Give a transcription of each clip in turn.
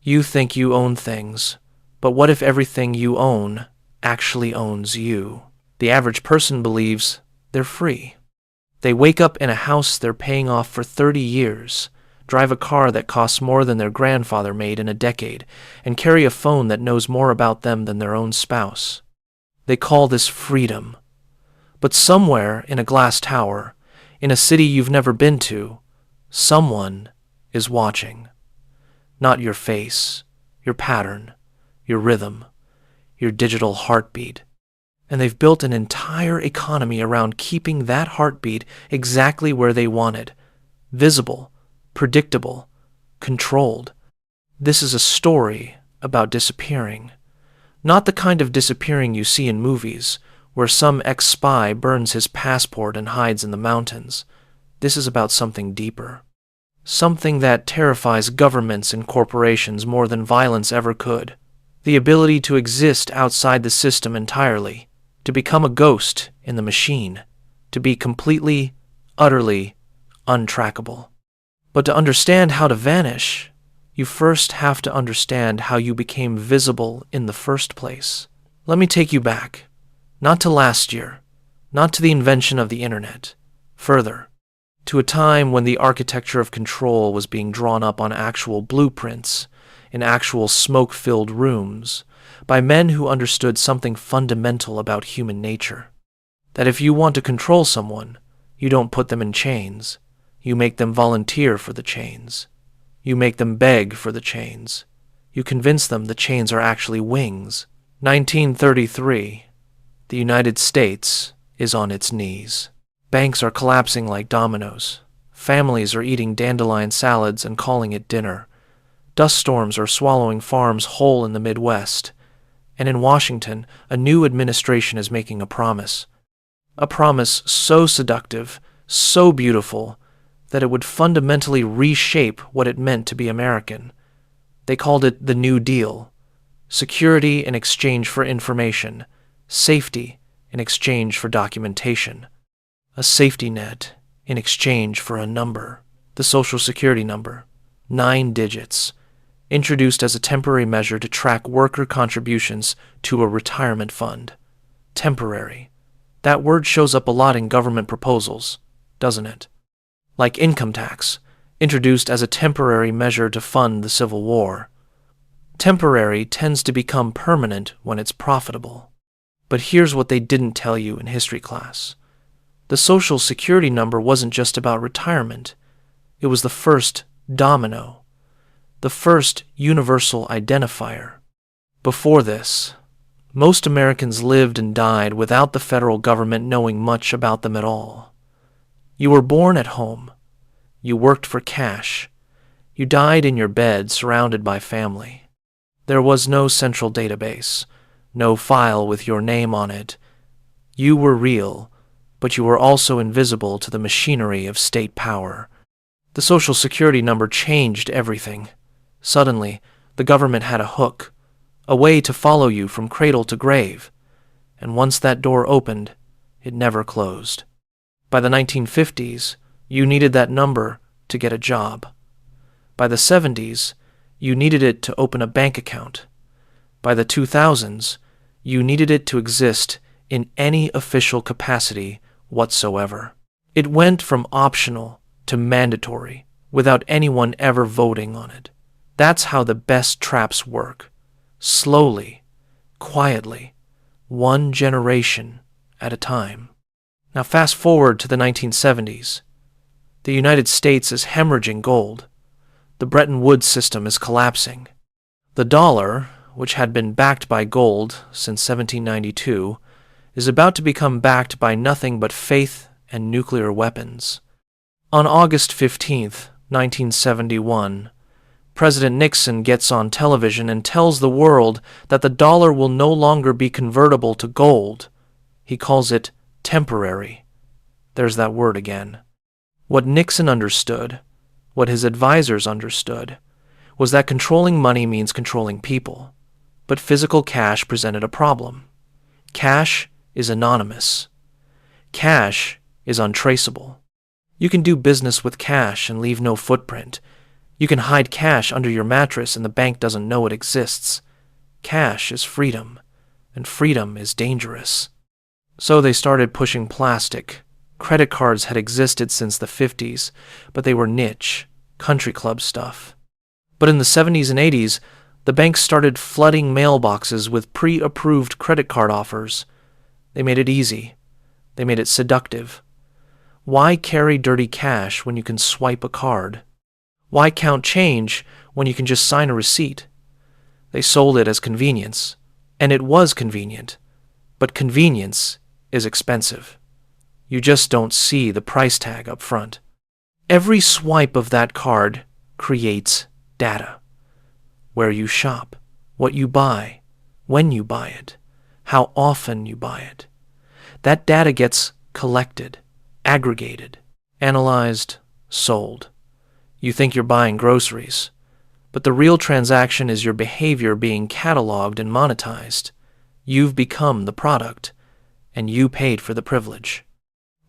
You think you own things, but what if everything you own actually owns you? The average person believes they're free. They wake up in a house they're paying off for 30 years, drive a car that costs more than their grandfather made in a decade, and carry a phone that knows more about them than their own spouse. They call this freedom. But somewhere in a glass tower, in a city you've never been to, someone is watching. Not your face, your pattern, your rhythm, your digital heartbeat. And they've built an entire economy around keeping that heartbeat exactly where they want it, visible, predictable, controlled. This is a story about disappearing. Not the kind of disappearing you see in movies, where some ex-spy burns his passport and hides in the mountains. This is about something deeper. Something that terrifies governments and corporations more than violence ever could. The ability to exist outside the system entirely, to become a ghost in the machine, to be completely, utterly untrackable. But to understand how to vanish, you first have to understand how you became visible in the first place. Let me take you back, not to last year, not to the invention of the internet, further, to a time when the architecture of control was being drawn up on actual blueprints, in actual smoke-filled rooms, by men who understood something fundamental about human nature. That if you want to control someone, you don't put them in chains. You make them volunteer for the chains. You make them beg for the chains. You convince them the chains are actually wings. 1933. The United States is on its knees. Banks are collapsing like dominoes. Families are eating dandelion salads and calling it dinner. Dust storms are swallowing farms whole in the Midwest. And in Washington, a new administration is making a promise. A promise so seductive, so beautiful, that it would fundamentally reshape what it meant to be American. They called it the New Deal. Security in exchange for information. Safety in exchange for documentation. A safety net in exchange for a number. The Social Security number. 9 digits. Introduced as a temporary measure to track worker contributions to a retirement fund. Temporary. That word shows up a lot in government proposals, doesn't it? Like income tax, introduced as a temporary measure to fund the Civil War. Temporary tends to become permanent when it's profitable. But here's what they didn't tell you in history class. The Social Security number wasn't just about retirement. It was the first domino. The first universal identifier. Before this, most Americans lived and died without the federal government knowing much about them at all. You were born at home. You worked for cash. You died in your bed surrounded by family. There was no central database, no file with your name on it. You were real, but you were also invisible to the machinery of state power. The Social Security number changed everything. Suddenly, the government had a hook, a way to follow you from cradle to grave, and once that door opened, it never closed. By the 1950s, you needed that number to get a job. By the 70s, you needed it to open a bank account. By the 2000s, you needed it to exist in any official capacity whatsoever. It went from optional to mandatory, without anyone ever voting on it. That's how the best traps work. Slowly, quietly, one generation at a time. Now fast forward to the 1970s. The United States is hemorrhaging gold. The Bretton Woods system is collapsing. The dollar, which had been backed by gold since 1792, is about to become backed by nothing but faith and nuclear weapons. On August 15th, 1971, President Nixon gets on television and tells the world that the dollar will no longer be convertible to gold. He calls it temporary. There's that word again. What Nixon understood, what his advisors understood, was that controlling money means controlling people. But physical cash presented a problem. Cash is anonymous. Cash is untraceable. You can do business with cash and leave no footprint. You can hide cash under your mattress and the bank doesn't know it exists. Cash is freedom, and freedom is dangerous. So they started pushing plastic. Credit cards had existed since the 50s, but they were niche, country club stuff. But in the 70s and 80s, the banks started flooding mailboxes with pre-approved credit card offers. They made it easy. They made it seductive. Why carry dirty cash when you can swipe a card? Why count change when you can just sign a receipt? They sold it as convenience, and it was convenient. But convenience is expensive. You just don't see the price tag up front. Every swipe of that card creates data. Where you shop, what you buy, when you buy it, how often you buy it. That data gets collected, aggregated, analyzed, sold. You think you're buying groceries, but the real transaction is your behavior being cataloged and monetized. You've become the product, and you paid for the privilege.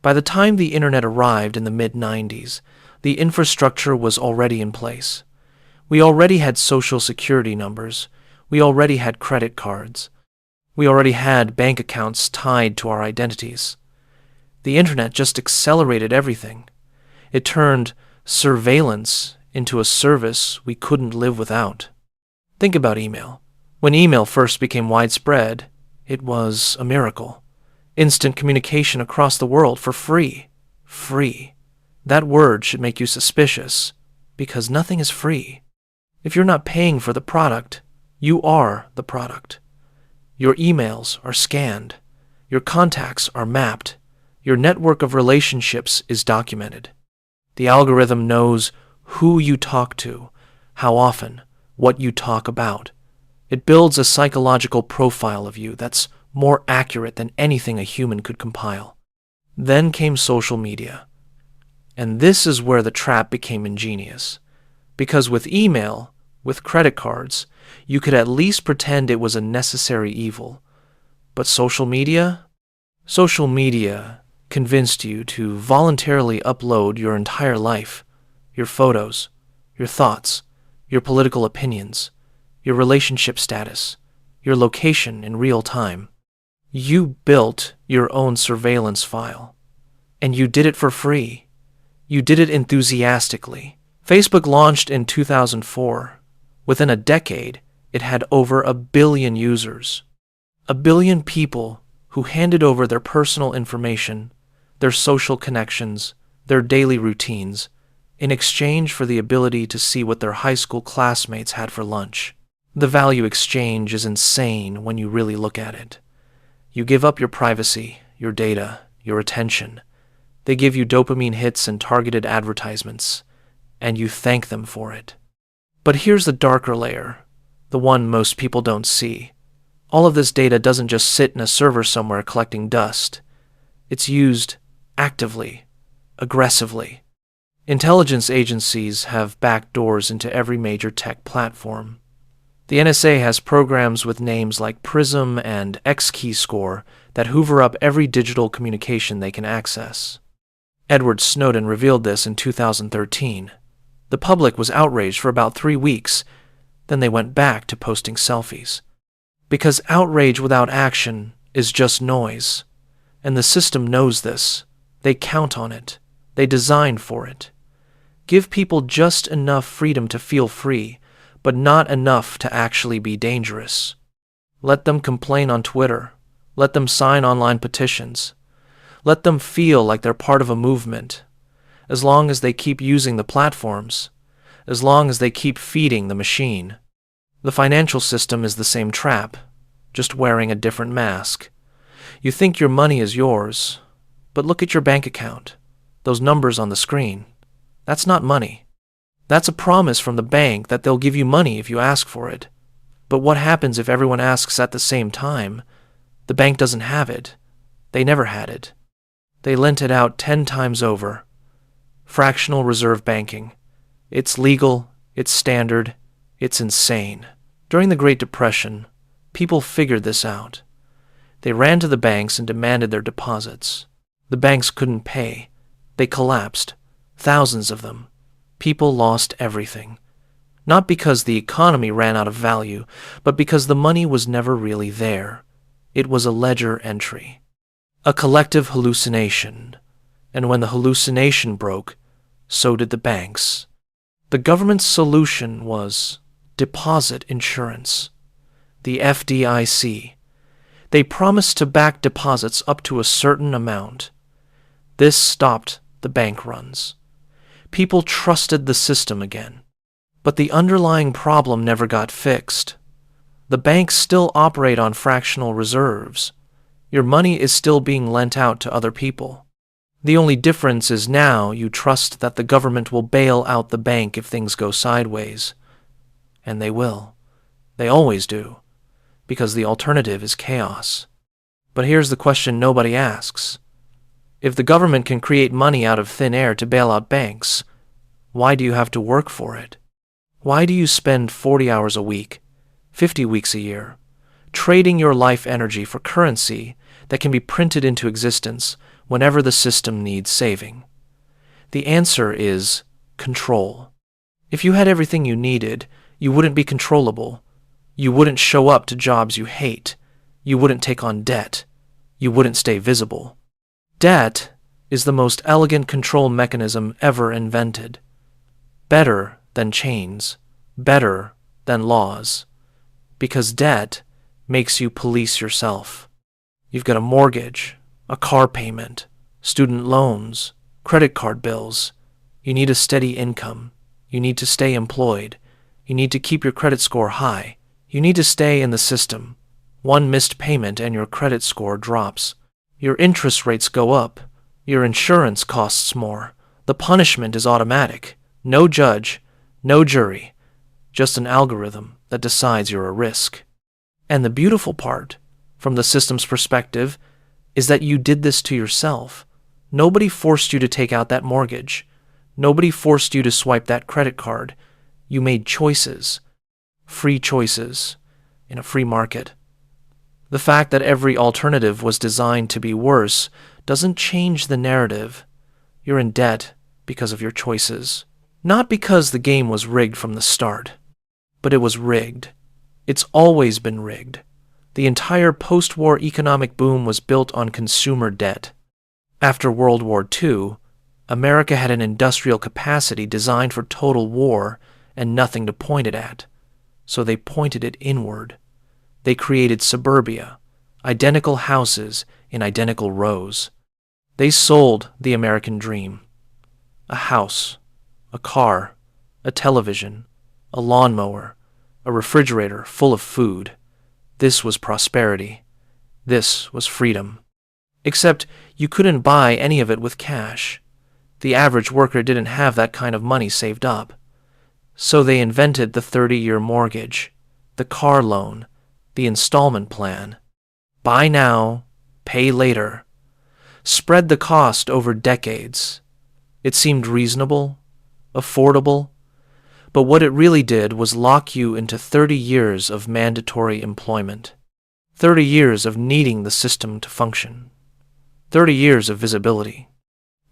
By the time the internet arrived in the mid-90s, the infrastructure was already in place. We already had social security numbers. We already had credit cards. We already had bank accounts tied to our identities. The internet just accelerated everything. It turned surveillance into a service we couldn't live without. Think about email. When email first became widespread, it was a miracle. Instant communication across the world for free. Free. That word should make you suspicious, because nothing is free. If you're not paying for the product, you are the product. Your emails are scanned. Your contacts are mapped. Your network of relationships is documented. The algorithm knows who you talk to, how often, what you talk about. It builds a psychological profile of you that's more accurate than anything a human could compile. Then came social media. And this is where the trap became ingenious. Because with email, with credit cards, you could at least pretend it was a necessary evil. But social media? Social media convinced you to voluntarily upload your entire life, your photos, your thoughts, your political opinions, your relationship status, your location in real time. You built your own surveillance file, and you did it for free. You did it enthusiastically. Facebook launched in 2004. Within a decade, it had over 1 billion users. 1 billion people who handed over their personal information, their social connections, their daily routines, in exchange for the ability to see what their high school classmates had for lunch. The value exchange is insane when you really look at it. You give up your privacy, your data, your attention. They give you dopamine hits and targeted advertisements, and you thank them for it. But here's the darker layer, the one most people don't see. All of this data doesn't just sit in a server somewhere collecting dust. It's used actively, aggressively. Intelligence agencies have back doors into every major tech platform. The NSA has programs with names like Prism and XKeyscore that hoover up every digital communication they can access. Edward Snowden revealed this in 2013. The public was outraged for about 3 weeks, then they went back to posting selfies. Because outrage without action is just noise, and the system knows this. They count on it. They design for it. Give people just enough freedom to feel free, but not enough to actually be dangerous. Let them complain on Twitter. Let them sign online petitions. Let them feel like they're part of a movement. As long as they keep using the platforms, as long as they keep feeding the machine. The financial system is the same trap, just wearing a different mask. You think your money is yours, but look at your bank account. Those numbers on the screen. That's not money. That's a promise from the bank that they'll give you money if you ask for it. But what happens if everyone asks at the same time? The bank doesn't have it. They never had it. They lent it out 10 times over. Fractional reserve banking. It's legal, it's standard, it's insane. During the Great Depression, people figured this out. They ran to the banks and demanded their deposits. The banks couldn't pay. They collapsed. Thousands of them. People lost everything. Not because the economy ran out of value, but because the money was never really there. It was a ledger entry, a collective hallucination. And when the hallucination broke, so did the banks. The government's solution was deposit insurance, the FDIC. They promised to back deposits up to a certain amount. This stopped the bank runs. People trusted the system again. But the underlying problem never got fixed. The banks still operate on fractional reserves. Your money is still being lent out to other people. The only difference is now you trust that the government will bail out the bank if things go sideways. And they will. They always do. Because the alternative is chaos. But here's the question nobody asks. If the government can create money out of thin air to bail out banks, why do you have to work for it? Why do you spend 40 hours a week, 50 weeks a year, trading your life energy for currency that can be printed into existence whenever the system needs saving? The answer is control. If you had everything you needed, you wouldn't be controllable. You wouldn't show up to jobs you hate. You wouldn't take on debt. You wouldn't stay visible. Debt is the most elegant control mechanism ever invented. Better than chains, better than laws. Because debt makes you police yourself. You've got a mortgage, a car payment, student loans, credit card bills. You need a steady income. You need to stay employed. You need to keep your credit score high. You need to stay in the system. One missed payment and your credit score drops. Your interest rates go up. Your insurance costs more. The punishment is automatic. No judge, no jury, just an algorithm that decides you're a risk. And the beautiful part, from the system's perspective, is that you did this to yourself. Nobody forced you to take out that mortgage. Nobody forced you to swipe that credit card. You made choices. Free choices in a free market. The fact that every alternative was designed to be worse doesn't change the narrative. You're in debt because of your choices. Not because the game was rigged from the start, but it was rigged. It's always been rigged. The entire post-war economic boom was built on consumer debt. After World War II, America had an industrial capacity designed for total war and nothing to point it at. So they pointed it inward. They created suburbia, identical houses in identical rows. They sold the American dream. A house, a car, a television, a lawnmower, a refrigerator full of food. This was prosperity. This was freedom. Except you couldn't buy any of it with cash. The average worker didn't have that kind of money saved up. So they invented the 30-year mortgage, the car loan, the installment plan. Buy now, pay later. Spread the cost over decades. It seemed reasonable, affordable, but what it really did was lock you into 30 years of mandatory employment, 30 years of needing the system to function, 30 years of visibility.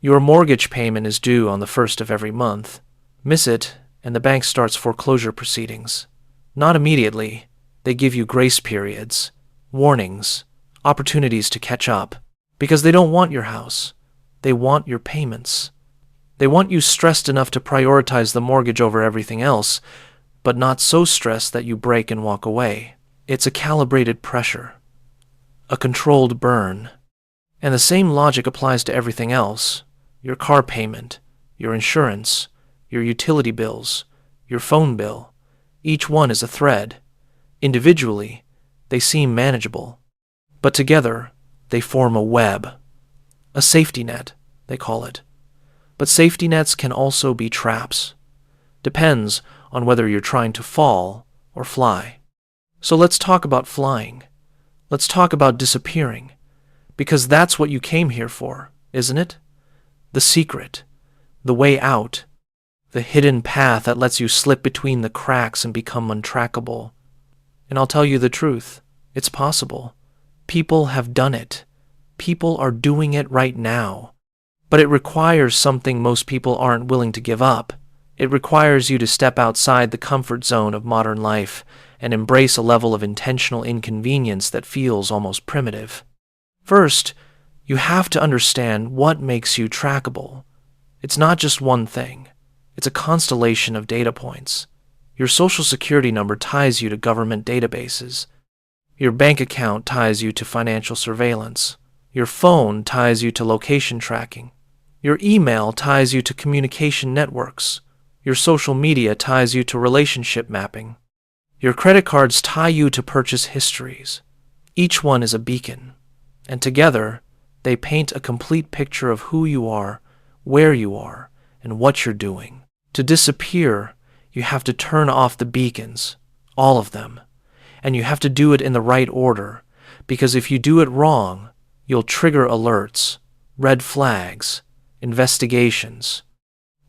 Your mortgage payment is due on the 1st of every month. Miss it, and the bank starts foreclosure proceedings. Not immediately. They give you grace periods, warnings, opportunities to catch up, because they don't want your house. They want your payments. They want you stressed enough to prioritize the mortgage over everything else, but not so stressed that you break and walk away. It's a calibrated pressure, a controlled burn. And the same logic applies to everything else. Your car payment, your insurance, your utility bills, your phone bill. Each one is a thread. Individually, they seem manageable. But together, they form a web. A safety net, they call it. But safety nets can also be traps. Depends on whether you're trying to fall or fly. So let's talk about flying. Let's talk about disappearing. Because that's what you came here for, isn't it? The secret, the way out, the hidden path that lets you slip between the cracks and become untrackable. And I'll tell you the truth, it's possible. People have done it. People are doing it right now. But it requires something most people aren't willing to give up. It requires you to step outside the comfort zone of modern life and embrace a level of intentional inconvenience that feels almost primitive. First, you have to understand what makes you trackable. It's not just one thing. It's a constellation of data points. Your social security number ties you to government databases. Your bank account ties you to financial surveillance. Your phone ties you to location tracking. Your email ties you to communication networks. Your social media ties you to relationship mapping. Your credit cards tie you to purchase histories. Each one is a beacon, and together they paint a complete picture of who you are, where you are, and what you're doing. To disappear, you have to turn off the beacons, all of them, and you have to do it in the right order, because if you do it wrong, you'll trigger alerts, red flags, investigations.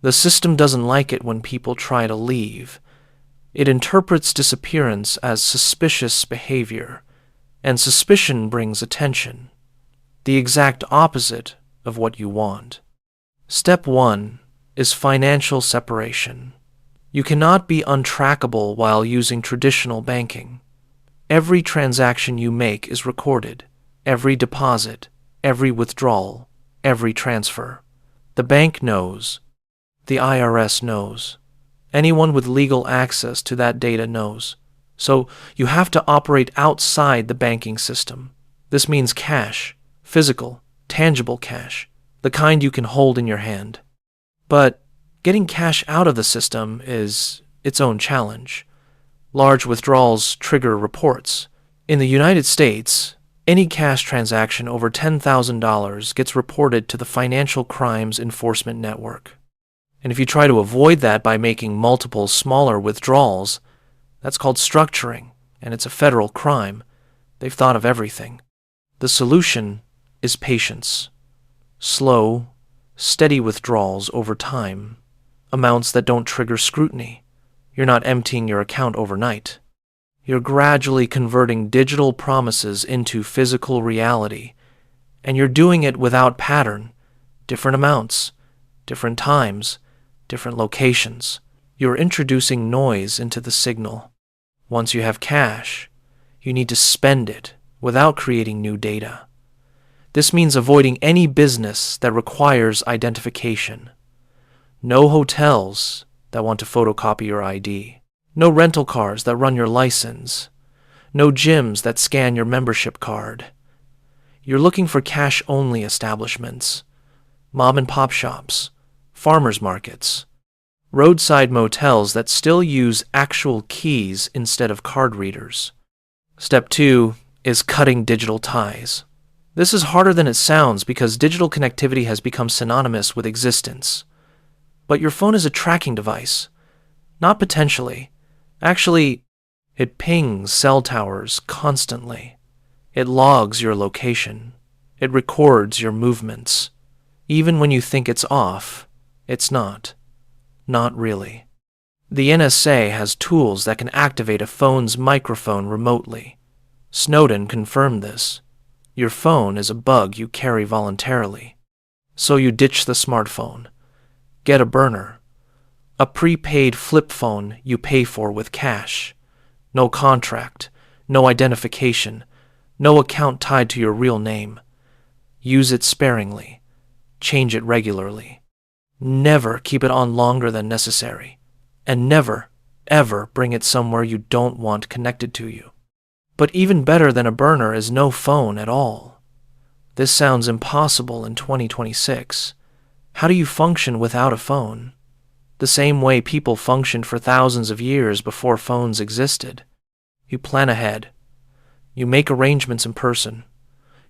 The system doesn't like it when people try to leave. It interprets disappearance as suspicious behavior, and suspicion brings attention, the exact opposite of what you want. Step 1 is financial separation. You cannot be untrackable while using traditional banking. Every transaction you make is recorded, every deposit, every withdrawal, every transfer. The bank knows. The IRS knows. Anyone with legal access to that data knows. So you have to operate outside the banking system. This means cash, physical, tangible cash, the kind you can hold in your hand. But getting cash out of the system is its own challenge. Large withdrawals trigger reports. In the United States, any cash transaction over $10,000 gets reported to the Financial Crimes Enforcement Network. And if you try to avoid that by making multiple smaller withdrawals, that's called structuring, and it's a federal crime. They've thought of everything. The solution is patience. Slow, steady withdrawals over time. Amounts that don't trigger scrutiny. You're not emptying your account overnight. You're gradually converting digital promises into physical reality, and you're doing it without pattern. Different amounts, different times, different locations. You're introducing noise into the signal. Once you have cash, you need to spend it without creating new data. This means avoiding any business that requires identification. No hotels that want to photocopy your ID. No rental cars that run your license. No gyms that scan your membership card. You're looking for cash-only establishments, mom-and-pop shops, farmers markets, roadside motels that still use actual keys instead of card readers. Step 2 is cutting digital ties. This is harder than it sounds because digital connectivity has become synonymous with existence. But your phone is a tracking device, not potentially. Actually, it pings cell towers constantly. It logs your location. It records your movements. Even when you think it's off, it's not. Not really. The NSA has tools that can activate a phone's microphone remotely. Snowden confirmed this. Your phone is a bug you carry voluntarily. So you ditch the smartphone. Get a burner. A prepaid flip phone you pay for with cash. No contract, no identification, no account tied to your real name. Use it sparingly. Change it regularly. Never keep it on longer than necessary. And never, ever bring it somewhere you don't want connected to you. But even better than a burner is no phone at all. This sounds impossible in 2026. How do you function without a phone? The same way people functioned for thousands of years before phones existed. You plan ahead. You make arrangements in person.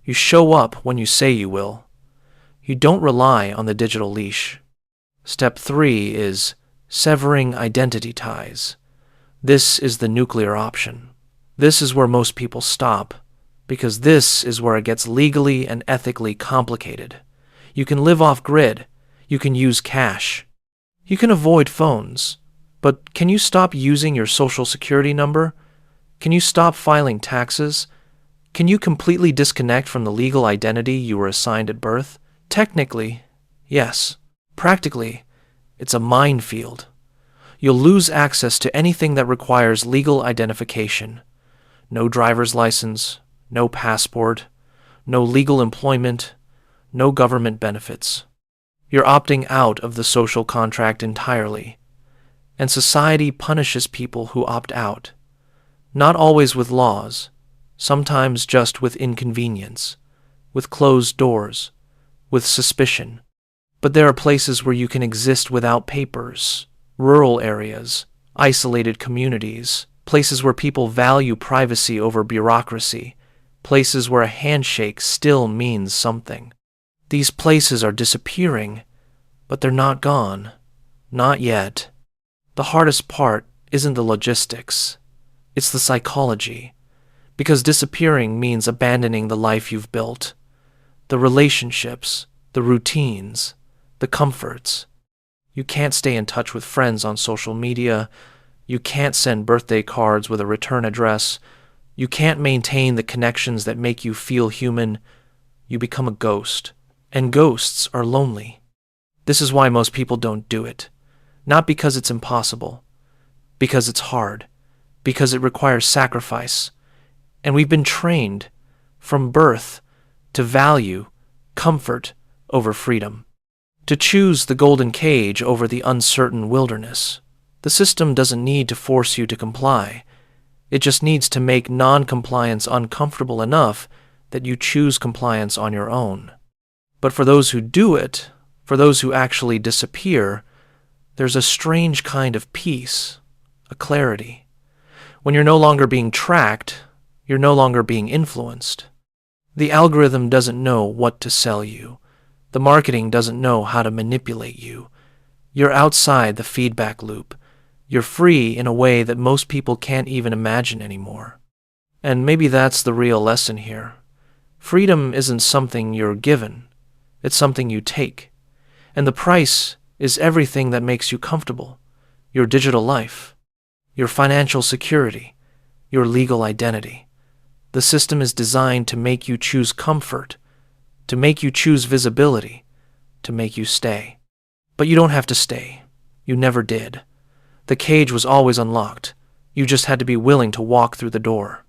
You show up when you say you will. You don't rely on the digital leash. Step 3 is severing identity ties. This is the nuclear option. This is where most people stop, because this is where it gets legally and ethically complicated. You can live off-grid. You can use cash. You can avoid phones. But can you stop using your social security number? Can you stop filing taxes? Can you completely disconnect from the legal identity you were assigned at birth? Technically, yes. Practically, it's a minefield. You'll lose access to anything that requires legal identification. No driver's license, no passport, no legal employment, no government benefits. You're opting out of the social contract entirely, and society punishes people who opt out. Not always with laws, sometimes just with inconvenience, with closed doors, with suspicion. But there are places where you can exist without papers, rural areas, isolated communities, places where people value privacy over bureaucracy, places where a handshake still means something. These places are disappearing, but they're not gone. Not yet. The hardest part isn't the logistics, it's the psychology. Because disappearing means abandoning the life you've built, the relationships, the routines, the comforts. You can't stay in touch with friends on social media. You can't send birthday cards with a return address. You can't maintain the connections that make you feel human. You become a ghost. And ghosts are lonely. This is why most people don't do it. Not because it's impossible. Because it's hard. Because it requires sacrifice. And we've been trained from birth to value comfort over freedom. To choose the golden cage over the uncertain wilderness. The system doesn't need to force you to comply. It just needs to make non-compliance uncomfortable enough that you choose compliance on your own. But for those who do it, for those who actually disappear, there's a strange kind of peace, a clarity. When you're no longer being tracked, you're no longer being influenced. The algorithm doesn't know what to sell you. The marketing doesn't know how to manipulate you. You're outside the feedback loop. You're free in a way that most people can't even imagine anymore. And maybe that's the real lesson here. Freedom isn't something you're given. It's something you take. And the price is everything that makes you comfortable. Your digital life, your financial security, your legal identity. The system is designed to make you choose comfort, to make you choose visibility, to make you stay. But you don't have to stay. You never did. The cage was always unlocked. You just had to be willing to walk through the door.